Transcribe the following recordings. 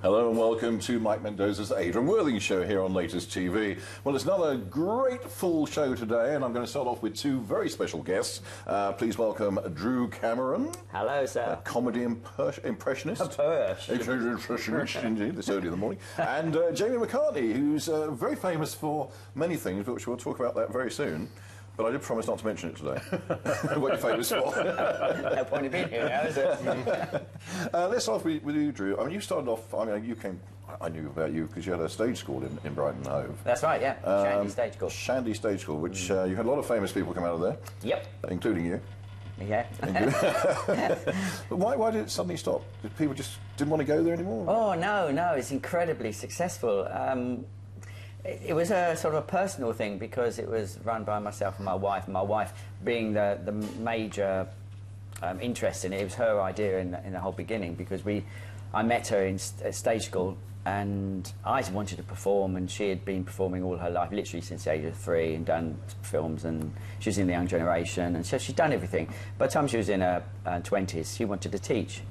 Hello and welcome to Mike Mendoza's Adrian Worthing Show here on Latest TV. Well, it's another great full show today, and I'm going to start off with two very special guests. Please welcome Drew Cameron. Hello, sir. Comedy impressionist. Impressionist, indeed, this early in the morning. And Jamie McCartney, who's very famous for many things, which we'll talk about that very soon. But I did promise not to mention it today. What you're famous for. No point in being here now, is it? Let's start off with you, Drew. I mean, you started off, I knew about you because you had a stage school in Brighton Hove. That's right, yeah. Shandy Stage School. Shandy Stage School, which you had a lot of famous people come out of there. Yep. Including you. Yeah. But why did it suddenly stop? Did people just didn't want to go there anymore? Oh, no, it's incredibly successful. It was a sort of a personal thing because it was run by myself and my wife. And my wife being the major interest in it, it was her idea in the whole beginning because I met her at stage school and I wanted to perform, and she had been performing all her life, literally since the age of 3, and done films, and she was in the young generation, and so she'd done everything. By the time she was in her 20s, she wanted to teach.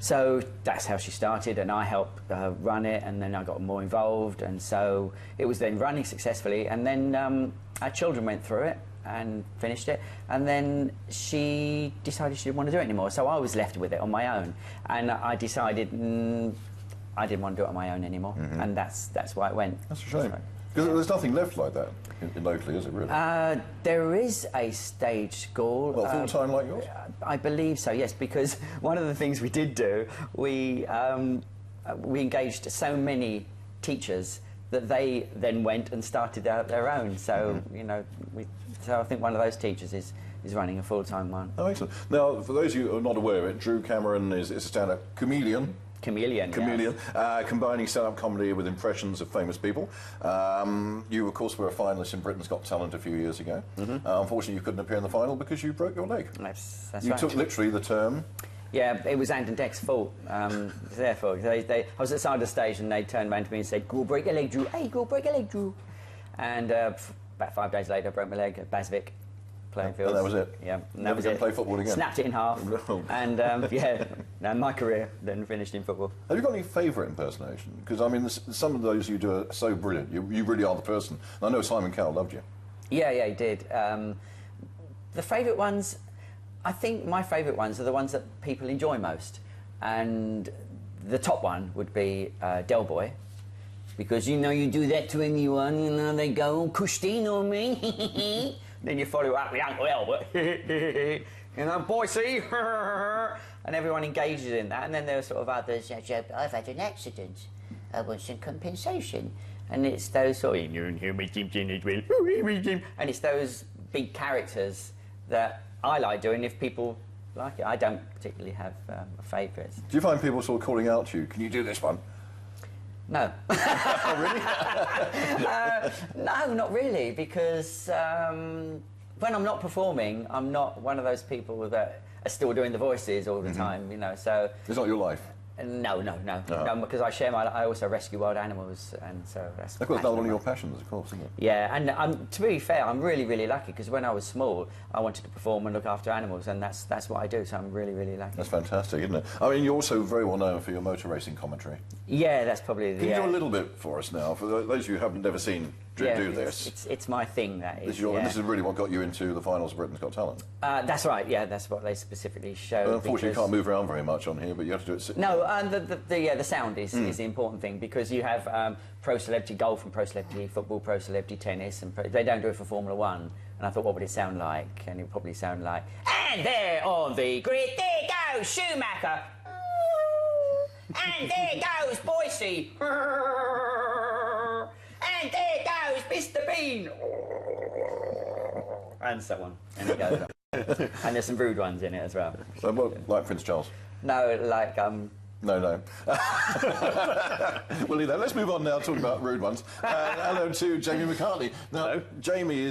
So that's how she started, and I helped run it, and then I got more involved, and so it was then running successfully, and then our children went through it and finished it, and then she decided she didn't want to do it anymore, so I was left with it on my own, and I decided I didn't want to do it on my own anymore, and that's why it went. That's a shame. Because there's nothing left like that locally, is it, really? There is a stage school. Well, full-time like yours? I believe so, yes, because one of the things we did do, we engaged so many teachers that they then went and started out their own. So, you know, so I think one of those teachers is running a full-time one. Oh, excellent. Now, for those of you who are not aware of it, Drew Cameron is a stand-up comedian. Chameleon, yes. Combining stand-up comedy with impressions of famous people. You, of course, were a finalist in Britain's Got Talent a few years ago. Unfortunately, you couldn't appear in the final because you broke your leg. That's you right. took literally the term. Yeah, it was Ant and Dec's fault. Their fault. I was at the side of the stage and they turned around to me and said, "Go break your leg, Drew. Hey, go break your leg, Drew." And about 5 days later, I broke my leg at Basvic. Playing fields. And that was it? Yeah. Never going to play football again? Snapped it in half. No. And, yeah, and my career then finished in football. Have you got any favourite impersonation? Because, I mean, some of those you do are so brilliant. You really are the person. And I know Simon Cowell loved you. Yeah, he did. The favourite ones, I think my favourite ones are the ones that people enjoy most. And the top one would be Del Boy. Because, you know, you do that to anyone, you know, they go, "Christine on me." Then you follow up with Uncle Albert, you know, "Boise," and everyone engages in that. And then there are sort of others, "I've had an accident, I want some compensation." And it's those sort of, and it's those big characters that I like doing if people like it. I don't particularly have favourites. Do you find people sort of calling out to you, "Can you do this one?" No. Oh, really? No, not really, because when I'm not performing, I'm not one of those people that are still doing the voices all the time, you know, so... It's not your life? No, because I also rescue wild animals, and so that's... Of course, another one of your passions, of course, isn't it? Yeah, and to be fair, I'm really, really lucky, because when I was small, I wanted to perform and look after animals, and that's what I do, so I'm really, really lucky. That's fantastic, isn't it? I mean, you're also very well known for your motor racing commentary. Yeah, that's probably... Can you do a little bit for us now, for those of you who haven't never seen Drew do this? It's my thing, that is. This is really what got you into the finals of Britain's Got Talent. That's right, yeah, that's what they specifically show. Unfortunately, you can't move around very much on here, but you have to do it... No, and the sound is the important thing, because you have pro celebrity golf and pro celebrity football, pro celebrity tennis, and they don't do it for Formula 1. And I thought, what would it sound like? And it would probably sound like, "And there on the grid, there goes Schumacher. And there goes Boise. And there goes Mr. Bean." And so on. And it goes on. And there's some rude ones in it as well. So, like Prince Charles? No, like... No. We'll leave that. Let's move on now, talking about rude ones. Hello to Jamie McCartney. Now, Hello. Jamie is